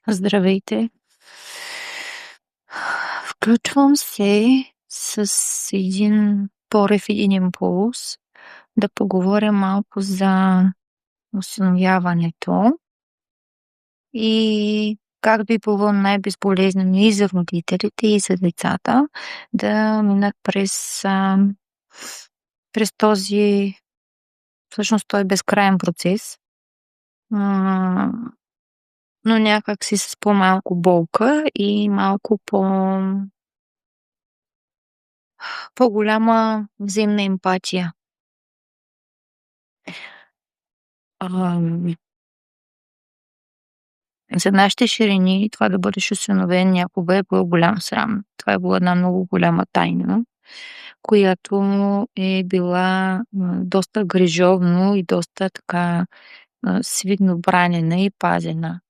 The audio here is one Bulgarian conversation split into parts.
Здравейте! Включвам се с един порив, един импулс да поговоря малко за осиновяването и как би било най-безболезнено и за родителите, и за децата да минат през този, всъщност той е безкраен процес, а, но някак си с по-малко болка и малко по-голяма взаимна емпатия. Ам, за нашите ширини това да бъдеш осиновен някога е било голям срам. Това е била една много голяма тайна, която е била доста грижовно и доста така свидно бранена и пазена.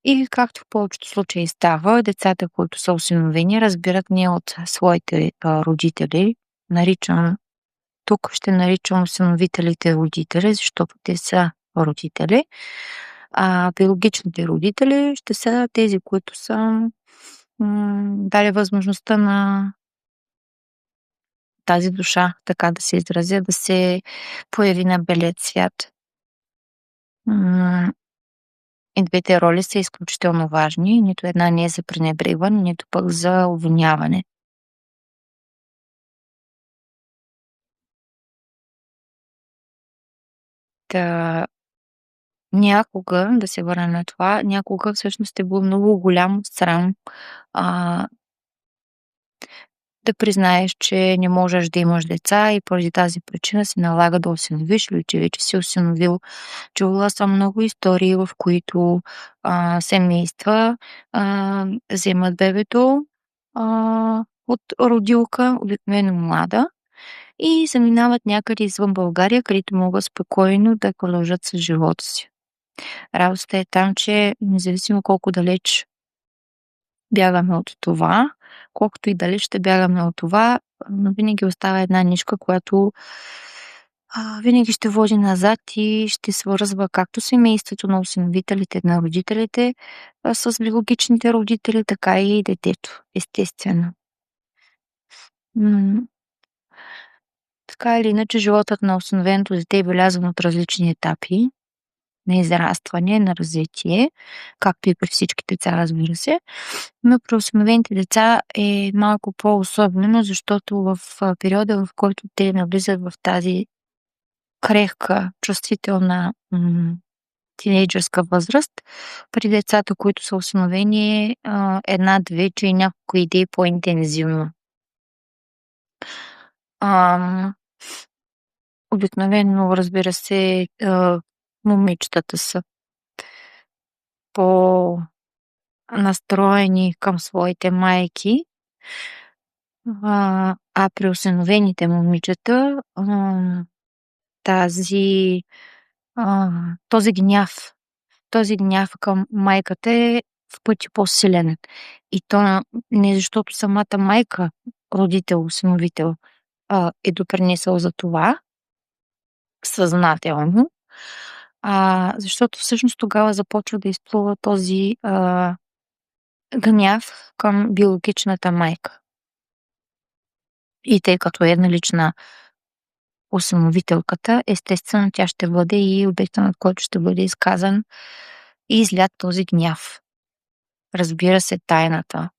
И както в повечето случаи става, децата, които са осиновени, разбират не от своите родители. Тук ще наричам осиновителите родители, защото те са родители. А биологичните родители ще са тези, които са дали възможността на тази душа, така да се изразя, да се появи на белият свят. И двете роли са изключително важни. Нито една не е за пренебрегване, нито пък за обвиняване. Та, някога, да се върна на това, някога всъщност е било много голям срам да признаеш, че не можеш да имаш деца и поради тази причина се налага да осиновиш или че вече си осиновил. Чувала съм много истории, в които семейства вземат бебето от родилка, обикновено млада, и заминават някъде извън България, където могат спокойно да продължат с живота си. Работата е там, че независимо колко далеч бягаме от това, колкото и далеч ще бягаме от това, но винаги остава една нишка, която винаги ще води назад и ще свързва както семейството на осиновителите, на родителите, с биологичните родители, така и детето, естествено. Така или иначе, животът на осиновеното дете е белязан от различни етапи на израстване, на развитие, както и при всички деца, разбира се. Но при осиновените деца е малко по-особено, защото в периода, в който те навлизат в тази крехка, чувствителна тинейджърска възраст, при децата, които са осиновени, е една-две, че и няколко идеи по-интензивно. Обикновено, разбира се, момичетата са по-настроени към своите майки, а при осиновените момичета този гняв към майката е в пъти по-силен. И то не защото самата майка, родител, осиновител, е допринесъл за това съзнателно, защото всъщност тогава започва да изплува този гняв към биологичната майка. И тъй като е налична осиновителката, естествено тя ще бъде и обекта, над който ще бъде изказан и излят този гняв. Разбира се, тайната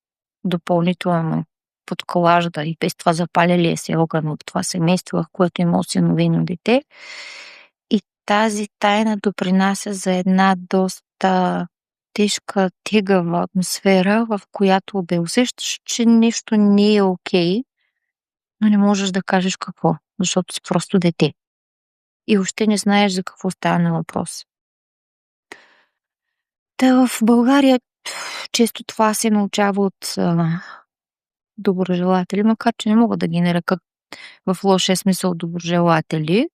допълнително подклажда и без това запалилия се огън от това семейство, в което има осиновено дете. И тази тайна допринася за една доста тежка, тегава атмосфера, в която да усещаш, че нещо не е окей, но не можеш да кажеш какво, защото си просто дете. И въобще не знаеш за какво става на въпрос. Та в България често това се научава от доброжелатели, макар че не мога да ги нарека в лошия смисъл доброжелатели.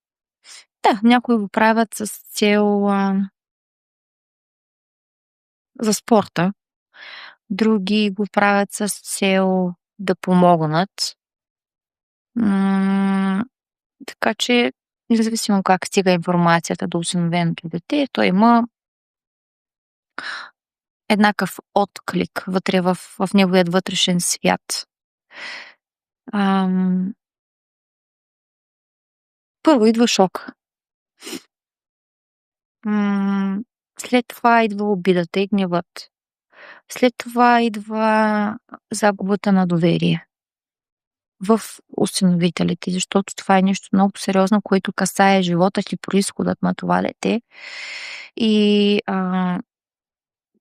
Да, някои го правят с цел за спорта, други го правят с цел да помогнат. Така че, независимо как стига информацията до осиновеното дете, то има еднакъв отклик вътре в неговият вътрешен свят. Ам, Първо идва шок. След това идва обидата и гневът. След това идва загубата на доверие в осиновителите, защото това е нещо много сериозно, което касае животът и произходът на това дете. И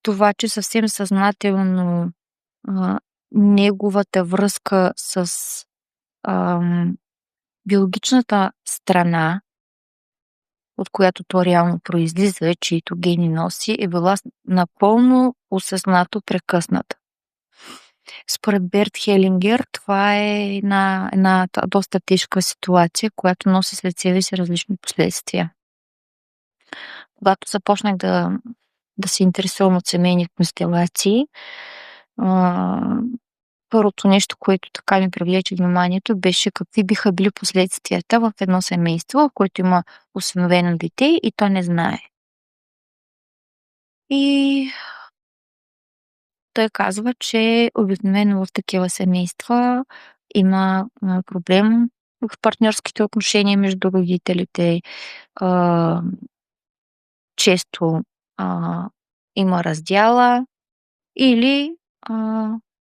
това, че съвсем съзнателно неговата връзка с биологичната страна, от която то реално произлиза, чието гени носи, е била напълно осъзнато прекъсната. Според Берт Хелингер, това е една доста тежка ситуация, която носи след себе си различни последствия. Когато започнах да се интересувам от семейни констелации, първото нещо, което така ми привлече вниманието, беше какви биха били последствията в едно семейство, в което има усиновено дете и то не знае. И той казва, че обикновено в такива семейства има проблем в партньорските отношения между родителите. Често има раздяла или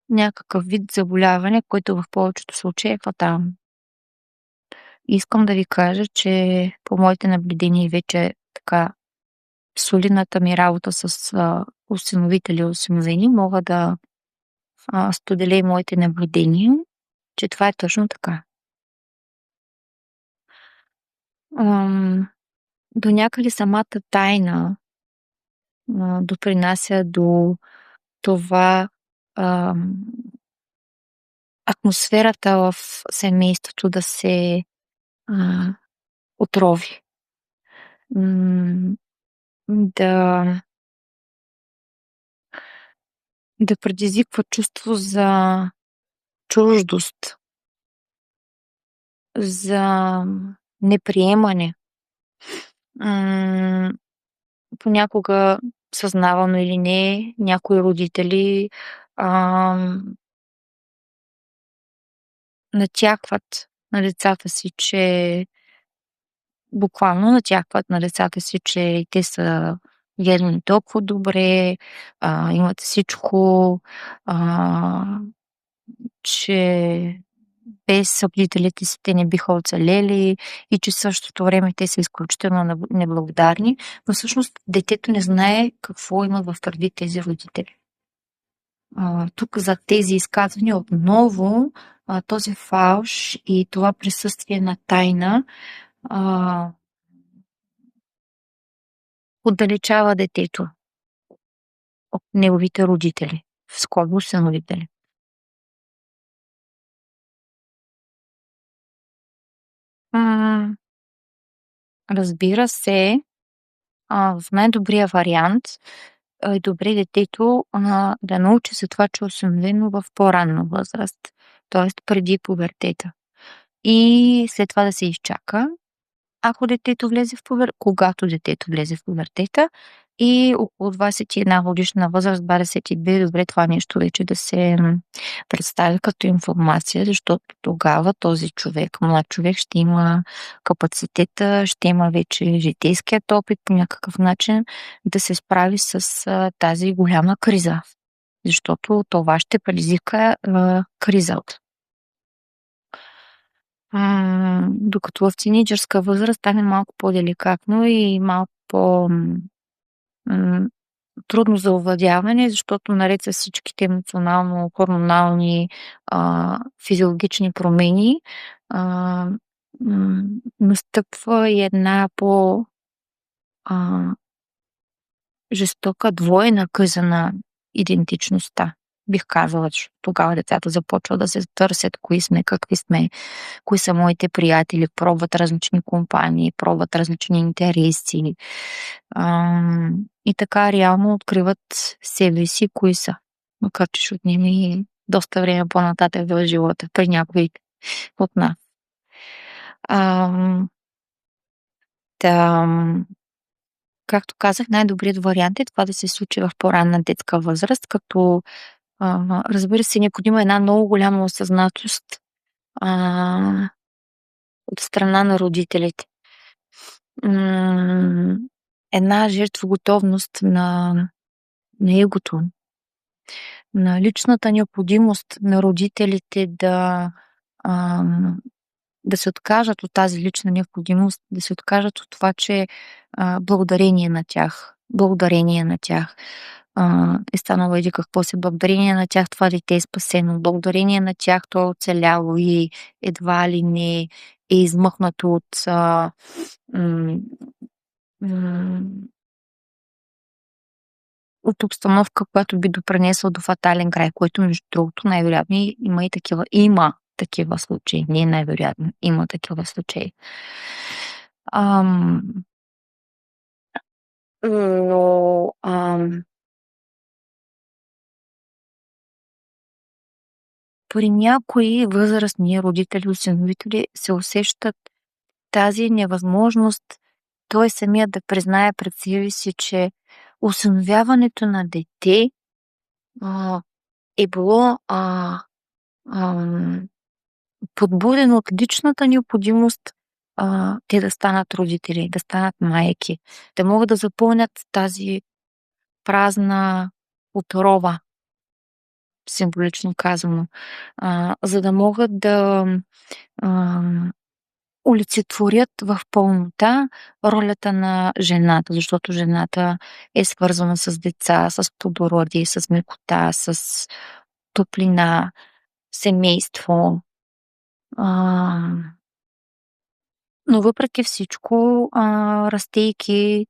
някакъв вид заболяване, който в повечето случаи е фатално. Искам да ви кажа, че по моите наблюдения и вече така солидната ми работа с усиновители и усиновени, мога да споделя и моите наблюдения, че това е точно така. До някъде самата тайна допринася до това атмосферата в семейството да се отрови. Да предизвиква чувство за чуждост, за неприемане. Понякога, съзнавано или не, някои родители натякват на децата си, че буквално натякват на децата си, че те са гледани толкова добре, имат всичко, че без родителите си те не биха оцелели и че в същото време те са изключително неблагодарни, но всъщност детето не знае какво имат в предвид тези родители. Тук за тези изказвания отново този фалш и това присъствие на тайна отдалечава детето от неговите родители, в скоби усиновители. Разбира се, в най-добрия вариант е добре детето да научи за това, че е усиновено в по-ранна възраст, т.е. преди пубертета. И след това да се изчака, когато детето влезе в пубертета и около 21 годишна възраст, 22, добре това нещо вече да се представи като информация, защото тогава този човек, млад човек, ще има капацитета, ще има вече житейският опит по някакъв начин да се справи с тази голяма криза. Защото това ще предизвика криза. Докато в тинейджърска възраст стане малко по-деликатно и малко трудно за овладяване, защото наред с всичките емоционално-хормонални физиологични промени настъпва и една жестока двойна криза на идентичността. Бих казала, че тогава децата започват да се търсят кои сме, какви сме, кои са моите приятели, пробват различни компании, пробват различни интереси и така реално откриват себе си, кои са. Макар че ще отнеме доста време по-нататък в живота при някои от нас. както казах, най-добрият вариант е това да се случи в по-ранна детска възраст, като, разбира се, необходима е една много голяма осъзнатост, а, от страна на родителите. М, Една жертвоготовност на егото, на личната необходимост на родителите ам, да се откажат от тази лична необходимост, да се откажат от това, че благодарение на тях е станало еди какво си, благодарение на тях това дете е спасено, благодарение на тях то е оцеляло и едва ли не е измъкнато м, м, от обстановка, която би допринесла до фатален край, който между другото най-вероятно има такива случаи. Не е най-вероятно, има такива случаи. Ам, но при някои възрастни родители, осиновители се усещат тази невъзможност той самият да признае пред себе си, че осиновяването на дете а, е било ам, подбудено от личната необходимост те да станат родители, да станат майки, да могат да запълнят тази празна отрова, символично казано, за да могат да а, олицетворят в пълнота ролята на жената, защото жената е свързана с деца, с плодородие, с мекота, с топлина, семейство. А, но въпреки всичко, растейки,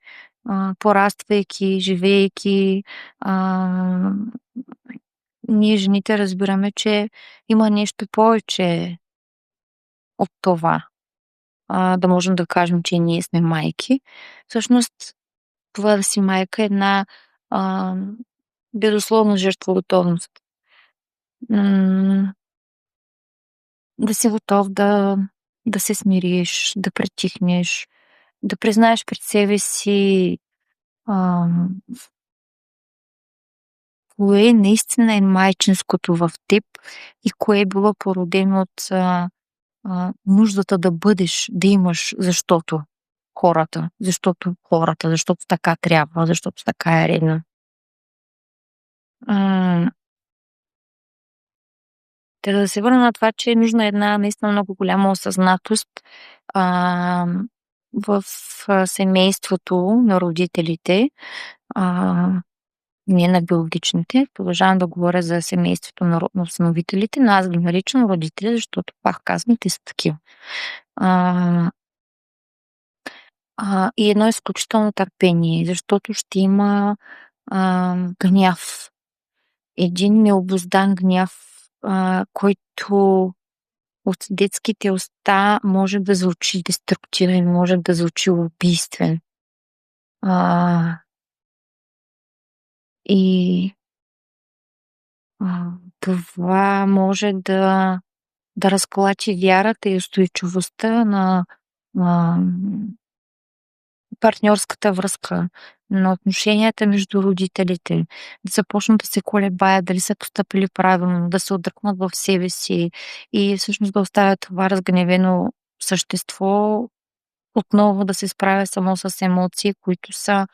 пораствайки, живеейки, а, ние жените разбираме, че има нещо повече от това. Да можем да кажем, че ние сме майки. Всъщност, това да си майка е една а, безусловна жертвоготовност. М, Да си готов да се смириш, да притихнеш, да признаеш пред себе си а, кое наистина е майчинското в теб и кое е било породено от нуждата да бъдеш, да имаш, защото така трябва, защото така е редно. М, Та да се върна на това, че е нужна една наистина много голяма осъзнатост а, в семейството на родителите, а, не на биологичните. Продължавам да говоря за семейството на осиновителите, но аз ги наричам родители, защото, пак казвам, те са такива. А, и едно изключително търпение, защото ще има гняв. Един необуздан гняв, който от детските уста може да звучи деструктивен, може да звучи убийствен. А, и това може да разклати вярата и устойчивостта на партньорската връзка, на отношенията между родителите, да започнат да се колебаят дали са постъпили правилно, да се отдръпнат в себе си и всъщност да оставят това разгневено същество отново да се справя само с емоции, които са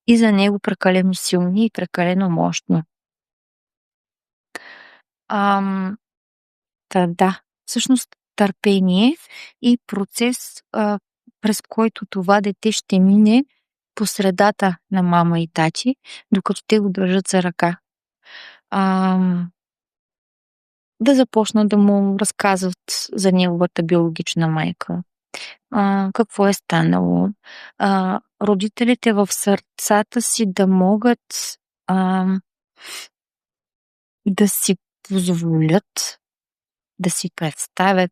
и за него прекалено силни и прекалено мощни. Ам, да, всъщност търпение и процес, през който това дете ще мине по средата на мама и тати, докато те го държат за ръка. Ам, да започнат да му разказват за неговата биологична майка. Какво е станало. Родителите в сърцата си да могат ам, да си позволят да си представят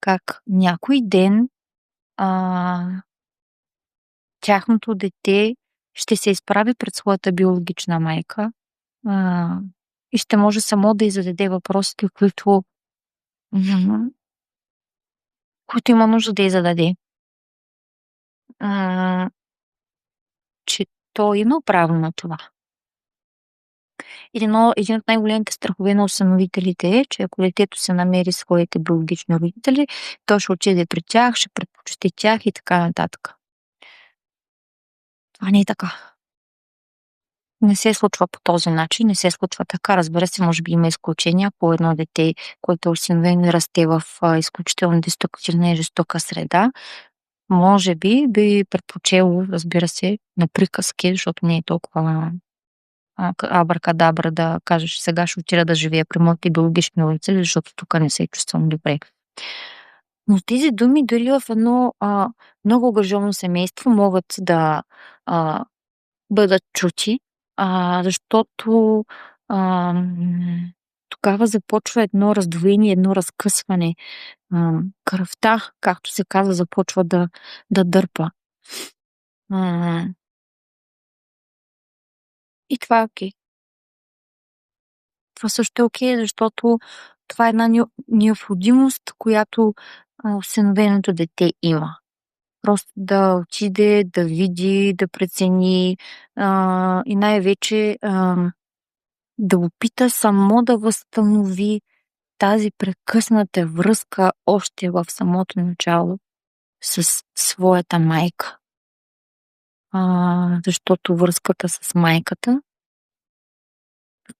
как някой ден а, тяхното дете ще се изправи пред своята биологична майка а, и ще може само да й зададе въпросите, които има нужда да й зададе. че то има право на това. Един от най-големите страхове на усиновителите е, че ако детето се намери своите биологични родители, то ще отиде при тях, ще предпочете тях и така нататък. Това не е така. Не се случва по този начин, не се случва така. Разбира се, може би има изключения. Ако едно дете, което е осиновено и расте в изключително деструктивна и жестока среда, може би предпочело, разбира се, на приказки, защото не е толкова абракадабра да кажеш: сега ще отида да живея при моите биологични родители, защото тук не се чувствам добре. Но тези думи дори в едно много ангажирано семейство могат да бъдат чути, защото тогава започва едно раздвоение, едно разкъсване. Кръвта, както се казва, започва да дърпа. И това е окей. Това също е окей, защото това е една необходимост, която усиновеното дете има. Просто да отиде, да види, да прецени и най-вече да опита само да възстанови тази прекъсната връзка още в самото начало с своята майка. Защото връзката с майката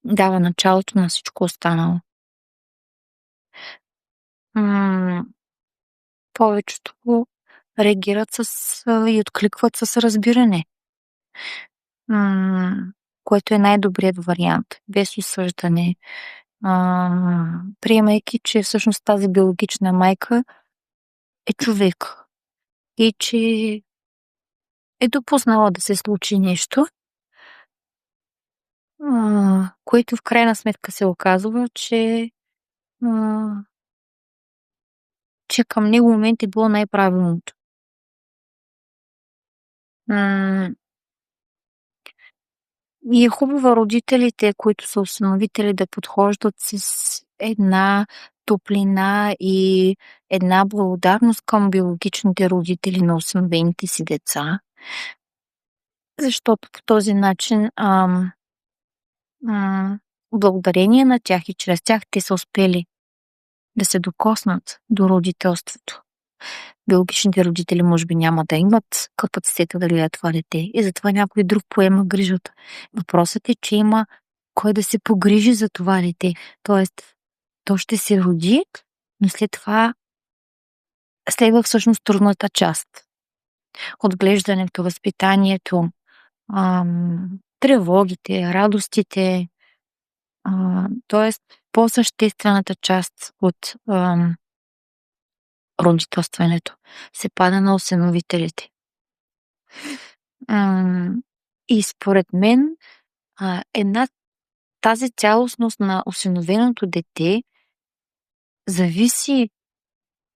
дава началото на всичко останало. Повечето реагират и откликват с разбиране, което е най-добрият вариант, без осъждане, приемайки, че всъщност тази биологична майка е човек и че е допуснала да се случи нещо, което в крайна сметка се оказва, че към него момент е било най-правилното. И е хубаво родителите, които са усиновители, да подхождат с една топлина и една благодарност към биологичните родители на усиновените си деца, защото по този начин благодарение на тях и чрез тях те са успели да се докоснат до родителството. Биологичните родители може би няма да имат капацитета да гледат това дете и затова някой друг поема грижата. Въпросът е, че има кой да се погрижи за това дете. Тоест, то ще се роди, но след това следва всъщност трудната част. Отглеждането, възпитанието, тревогите, радостите, тоест по-съществената част от родителстването се пада на усиновителите. И според мен тази цялостност на усиновеното дете зависи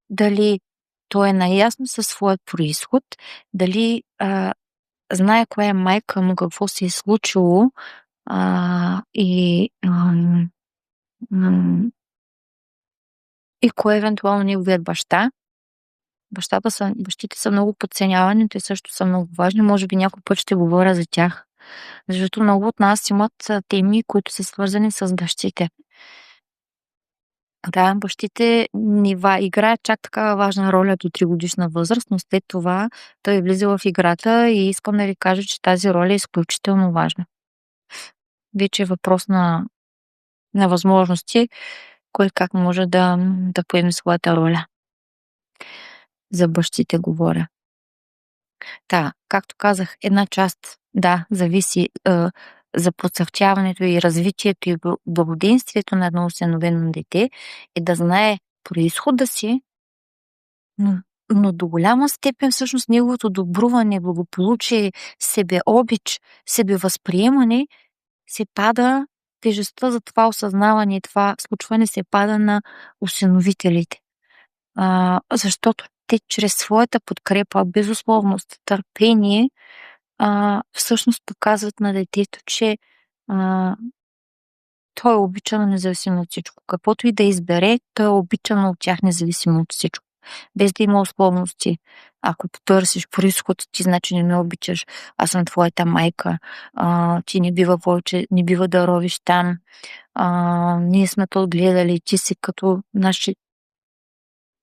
дали той е наясно със своят произход, дали знае коя е майка му, какво се е случило и кой е евентуално неговият баща. Бащите са много подценявани, те също са много важни. Може би някой път ще говоря за тях, защото много от нас имат теми, които са свързани с бащите. Да, бащите играят чак такава важна роля до 3-годишна възраст, но след това той влиза в играта и искам да ви кажа, че тази роля е изключително важна. Вече е въпрос на възможности, кой как може да поеме своята роля. За бащите говоря. Както казах, една част, зависи за процъфтяването и развитието и благоденствието на едно усиновено дете е да знае произхода си, но до голяма степен всъщност неговото добруване, благополучие, себеобич, себевъзприемане се пада, тежестта за това осъзнаване и това случване се пада на усиновителите. Защото те чрез своята подкрепа, безусловност, търпение, всъщност показват на детето, че той е обичан независимо от всичко. Каквото и да избере, той е обичан от тях независимо от всичко. без да има условности. Ако потърсиш произход, ти значи не ме обичаш, аз съм твоята майка, ти не бива повече, не бива да ровиш там, ние сме то гледали, ти си като наше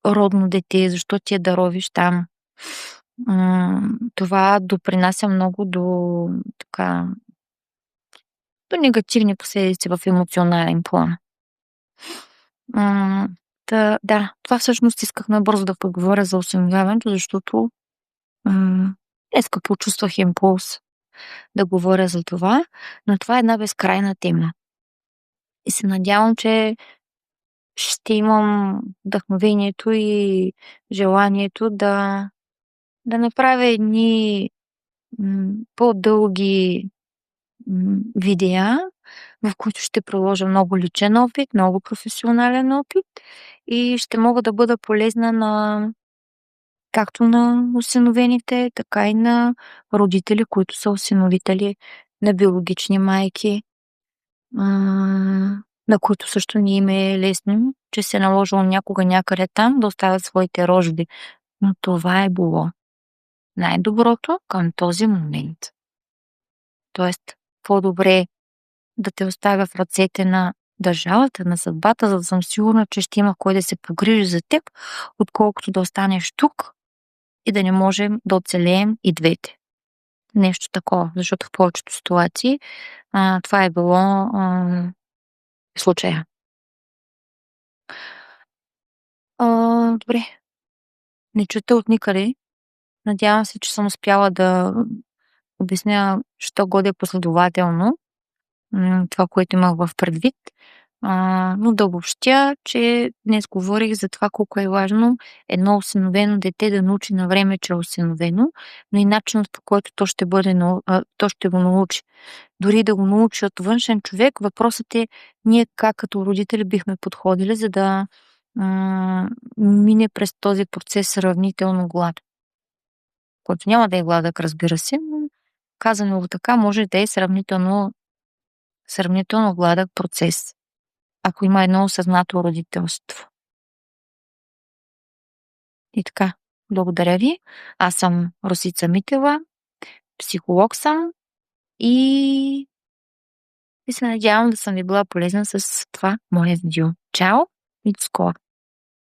родно дете, защо ти да ровиш там? Това допринася много така, до негативни последици в емоционален план. Да, това всъщност исках набързо да поговоря за осиновяването, защото днеска почувствах импулс да говоря за това, но това е една безкрайна тема. И се надявам, че ще имам вдъхновението и желанието да направя едни по-дълги видеа, в които ще приложа много личен опит, много професионален опит и ще мога да бъда полезна както на осиновените, така и на родители, които са осиновители на биологични майки, на които също не им е лесно, че се е наложило някога някъде там да оставят своите рожби. Но това е било най-доброто към този момент. Тоест, по-добре да те оставя в ръцете на държавата, на съдбата, за да съм сигурна, че ще има кой да се погрижи за теб, отколкото да останеш тук и да не можем да оцелеем и двете. Нещо такова, защото в повечето ситуации това е било случая. Добре. Не чета от никъде. Надявам се, че съм успяла да обясня що годе последователно това, което имах в предвид. Но да обобщя, че днес говорих за това колко е важно едно осиновено дете да научи на време, че е осиновено, но и начинът, по който то ще го научи. Дори да го научи от външен човек, въпросът е ние как като родители бихме подходили, за да мине през този процес сравнително гладко. Който няма да е гладък, разбира се, но казано го така, може да е сравнително гладък процес, ако има едно осъзнато родителство. И така, благодаря ви. Аз съм Росица Митева, психолог съм и се надявам да съм ви била полезна с това мое видео. Чао и до скоро!